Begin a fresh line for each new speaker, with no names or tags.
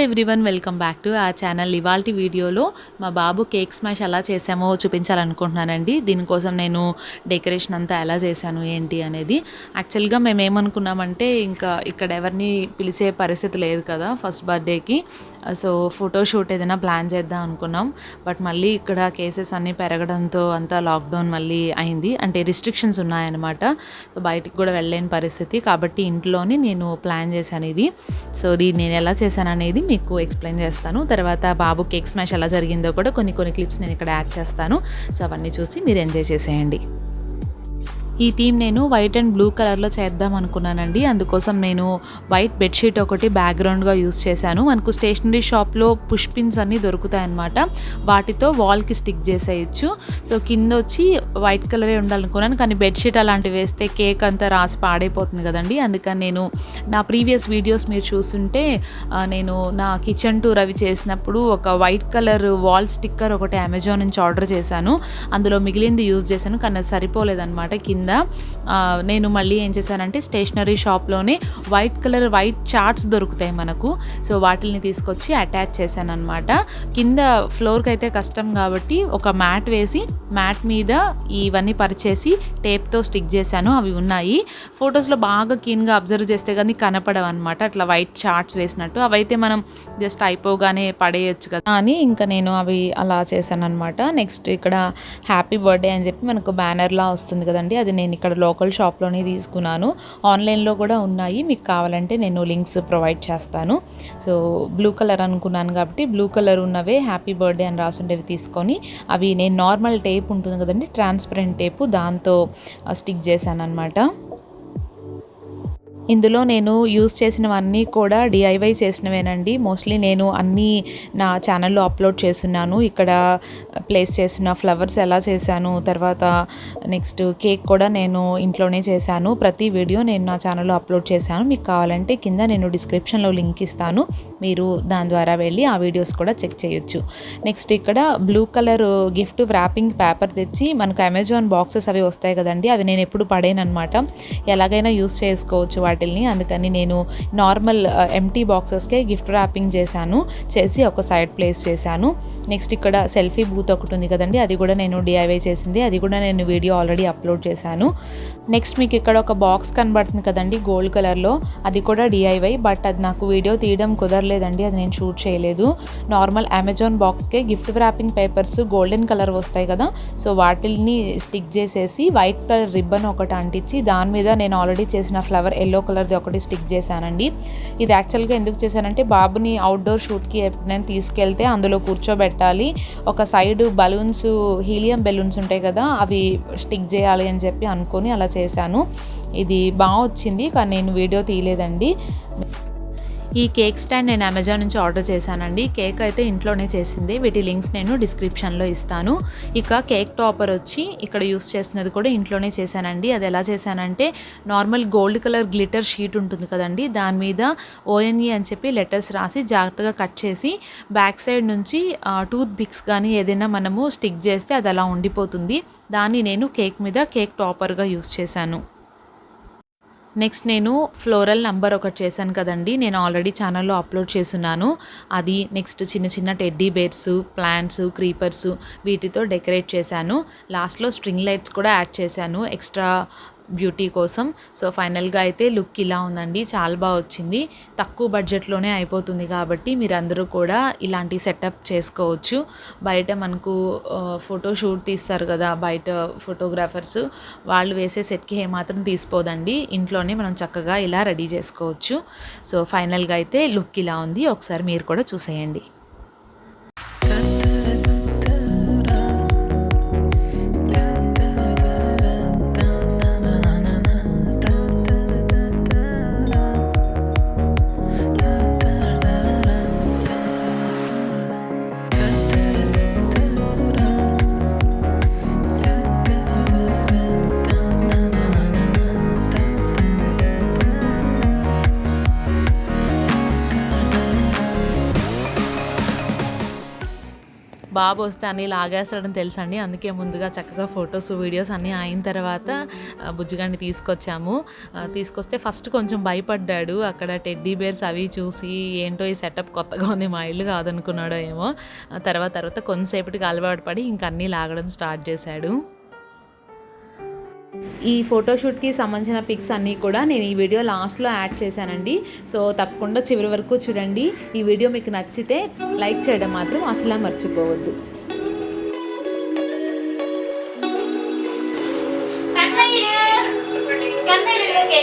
Everyone, welcome back to ఆ channel. ఇవాల్టి వీడియోలో మా బాబు కేక్ స్మాష్ ఎలా చేసామో చూపించాలనుకుంటున్నానండి. దీనికోసం నేను డెకరేషన్ అంతా ఎలా చేశాను ఏంటి అనేది. యాక్చువల్గా మేము ఏమనుకున్నామంటే ఇంకా ఇక్కడ ఎవరిని పిలిచే పరిస్థితి లేదు కదా ఫస్ట్ బర్త్డేకి. సో ఫోటోషూట్ ఏదైనా ప్లాన్ చేద్దాం అనుకున్నాం. బట్ మళ్ళీ ఇక్కడ కేసెస్ అన్నీ పెరగడంతో అంతా లాక్డౌన్ మళ్ళీ అయింది. అంటే రిస్ట్రిక్షన్స్ ఉన్నాయన్నమాట. సో బయటికి కూడా వెళ్ళలేని పరిస్థితి. కాబట్టి ఇంట్లోనే నేను ప్లాన్ చేశాను ఇది. సో దీన్ని నేను ఎలా చేశాను అనేది మీకు ఎక్స్ప్లెయిన్ చేస్తాను. తర్వాత బాబు కేక్ స్మాష్ ఎలా జరిగిందో కూడా కొన్ని క్లిప్స్ నేను ఇక్కడ యాడ్ చేస్తాను. సో అవన్నీ చూసి మీరు ఎంజాయ్ చేసేయండి. ఈ థీమ్ నేను వైట్ అండ్ బ్లూ కలర్లో చేద్దాం అనుకున్నానండి. అందుకోసం నేను వైట్ బెడ్షీట్ ఒకటి బ్యాక్గ్రౌండ్గా యూస్ చేశాను. మనకు స్టేషనరీ షాప్లో పుష్ పిన్స్ అన్నీ దొరుకుతాయన్నమాట. వాటితో వాల్కి స్టిక్ చేసేయచ్చు. సో కింద వచ్చి వైట్ కలరే ఉండాలనుకున్నాను, కానీ బెడ్షీట్ అలాంటివి వేస్తే కేక్ అంతా రాసి పాడైపోతుంది కదండి. అందుకని నేను నా ప్రీవియస్ వీడియోస్ మీరు చూస్తుంటే నేను నా కిచెన్ టూర్ అవి చేసినప్పుడు ఒక వైట్ కలర్ వాల్ స్టిక్కర్ ఒకటి అమెజాన్ నుంచి ఆర్డర్ చేశాను. అందులో మిగిలింది యూజ్ చేశాను, కానీ అది సరిపోలేదన్నమాట. కింద నేను మళ్ళీ ఏం చేశానంటే స్టేషనరీ షాప్లోనే వైట్ చార్ట్స్ దొరుకుతాయి మనకు. సో వాటిని తీసుకొచ్చి అటాచ్ చేశాను అనమాట. కింద ఫ్లోర్కి అయితే కష్టం కాబట్టి ఒక మ్యాట్ వేసి మ్యాట్ మీద ఇవన్నీ పరిచేసి టేప్తో స్టిక్ చేశాను. అవి ఉన్నాయి. ఫొటోస్లో బాగా క్లీన్గా అబ్జర్వ్ చేస్తే కానీ కనపడవు అనమాట, అట్లా వైట్ చార్ట్స్ వేసినట్టు. అవైతే మనం జస్ట్ అయిపోగానే పడేయచ్చు కదా అని ఇంకా నేను అవి అలా చేశాను అనమాట. నెక్స్ట్ ఇక్కడ హ్యాపీ బర్త్డే అని చెప్పి మనకు బ్యానర్లా వస్తుంది కదండి, అది నేను ఇక్కడ లోకల్ షాప్లోనే తీసుకున్నాను. ఆన్లైన్లో కూడా ఉన్నాయి, మీకు కావాలంటే నేను లింక్స్ ప్రొవైడ్ చేస్తాను. సో బ్లూ కలర్ అనుకున్నాను కాబట్టి బ్లూ కలర్ ఉన్నవే హ్యాపీ బర్త్డే అని రాసుండేవి తీసుకొని అవి నేను నార్మల్ టేప్ ఉంటుంది కదండి, ట్రాన్స్పరెంట్ టేపు, దాంతో స్టిక్ చేశాను అనమాట. ఇందులో నేను యూస్ చేసినవన్నీ కూడా డిఐవై చేసినవేనండి. మోస్ట్లీ నేను అన్నీ నా ఛానల్లో అప్లోడ్ చేస్తున్నాను. ఇక్కడ ప్లేస్ చేసిన ఫ్లవర్స్ ఎలా చేశాను, తర్వాత నెక్స్ట్ కేక్ కూడా నేను ఇంట్లోనే చేశాను. ప్రతి వీడియో నేను నా ఛానల్లో అప్లోడ్ చేశాను. మీకు కావాలంటే కింద నేను డిస్క్రిప్షన్లో లింక్ ఇస్తాను, మీరు దాని ద్వారా వెళ్ళి ఆ వీడియోస్ కూడా చెక్ చేయొచ్చు. నెక్స్ట్ ఇక్కడ blue colour gift wrapping paper తెచ్చి మనకు అమెజాన్ బాక్సెస్ అవి వస్తాయి కదండి, అవి నేను ఎప్పుడు పడేనమాట. ఎలాగైనా యూస్ చేసుకోవచ్చు వాటిని. అందుకని నేను నార్మల్ ఎంటీ బాక్సెస్కే గిఫ్ట్ ర్యాపింగ్ చేసి ఒక సైడ్ ప్లేస్ చేశాను. నెక్స్ట్ ఇక్కడ సెల్ఫీ బూత్ ఒకటి ఉంది కదండి, అది కూడా నేను డిఐవై చేసింది. అది కూడా నేను వీడియో ఆల్రెడీ అప్లోడ్ చేశాను. నెక్స్ట్ మీకు ఇక్కడ ఒక బాక్స్ కనబడుతుంది కదండి గోల్డ్ కలర్లో, అది కూడా డిఐవై. బట్ అది నాకు వీడియో తీయడం కుదరలేదండి, అది నేను షూట్ చేయలేదు. నార్మల్ అమెజాన్ బాక్స్కే gift wrapping papers golden colour వస్తాయి కదా, సో వాటిని స్టిక్ చేసేసి వైట్ కలర్ రిబ్బన్ ఒకటి అంటించి దాని మీద నేను ఆల్రెడీ చేసిన ఫ్లవర్ ఎల్లో కలర్ది ఒకటి స్టిక్ చేశానండి. ఇది యాక్చువల్గా ఎందుకు చేశానంటే బాబుని అవుట్డోర్ షూట్కి ఎప్పుడైనా తీసుకెళ్తే అందులో కూర్చోబెట్టాలి, ఒక సైడ్ బలూన్స్, హీలియం బెలూన్స్ ఉంటాయి కదా, అవి స్టిక్ చేయాలి అని చెప్పి అనుకొని అలా చేశాను. ఇది బాగా వచ్చింది, కానీ నేను వీడియో తీయలేదండి. ఈ కేక్ స్టాండ్ నేను అమెజాన్ నుంచి ఆర్డర్ చేశానండి. కేక్ అయితే ఇంట్లోనే చేసింది. వీటి లింక్స్ నేను డిస్క్రిప్షన్లో ఇస్తాను. ఇక కేక్ టాపర్ వచ్చి ఇక్కడ యూస్ చేస్తున్నది కూడా ఇంట్లోనే చేశానండి. అది ఎలా చేశానంటే normal gold colour glitter sheet ఉంటుంది కదండి, దాని మీద ఓఎన్ఈ అని చెప్పి లెటర్స్ రాసి జాగ్రత్తగా కట్ చేసి బ్యాక్ సైడ్ నుంచి టూత్ పిక్స్ కానీ ఏదైనా మనము స్టిక్ చేస్తే అది అలా ఉండిపోతుంది. దాన్ని నేను కేక్ మీద కేక్ టాపర్గా యూస్ చేశాను. నెక్స్ట్ నేను ఫ్లోరల్ నంబర్ ఒకటి చేశాను కదండి, నేను ఆల్రెడీ ఛానల్లో అప్లోడ్ చేస్తున్నాను. అది నెక్స్ట్ చిన్న టెడ్డీ బేర్స్, ప్లాంట్స్, క్రీపర్స్ వీటితో డెకరేట్ చేశాను. లాస్ట్లో స్ట్రింగ్ లైట్స్ కూడా యాడ్ చేశాను ఎక్స్ట్రా బ్యూటీ కోసం. సో ఫైనల్గా అయితే లుక్ ఇలా ఉందండి, చాలా బాగా వచ్చింది. తక్కువ బడ్జెట్లోనే అయిపోతుంది కాబట్టి మీరందరూ కూడా ఇలాంటి సెటప్ చేసుకోవచ్చు. బయట మనకు ఫోటోషూట్ తీస్తారు కదా బయట ఫోటోగ్రాఫర్స్, వాళ్ళు వేసే సెట్కి ఏమాత్రం తీసిపోదండి. ఇంట్లోనే మనం చక్కగా ఇలా రెడీ చేసుకోవచ్చు. సో ఫైనల్గా అయితే లుక్ ఇలా ఉంది, ఒకసారి మీరు కూడా చూసేయండి. బాబు వస్తే అన్నీ లాగేస్తాడని తెలుసండి. అందుకే ముందుగా చక్కగా ఫొటోస్, వీడియోస్ అన్నీ అయిన తర్వాత బుజ్జిగాడిని తీసుకొచ్చాము. తీసుకొస్తే ఫస్ట్ కొంచెం భయపడ్డాడు. అక్కడ టెడ్డీ బేర్స్ అవి చూసి ఏంటో ఈ సెటప్ కొత్తగా ఉంది, మా ఇల్లు కాదనుకున్నాడో ఏమో. తర్వాత కొంతసేపటికి అలవాటు పడి ఇంక అన్నీ లాగడం స్టార్ట్ చేశాడు. ఈ ఫోటోషూట్‌కి సంబంధించిన పిక్స్ అన్నీ కూడా నేను ఈ వీడియో లాస్ట్‌లో యాడ్ చేశానండి. సో, తప్పకుండా చివరి వరకు చూడండి. ఈ వీడియో మీకు నచ్చితే లైక్ చేయడం మాత్రం అసలు మర్చిపోవద్దు.
కన్నయ్య కన్నయ్య ఓకే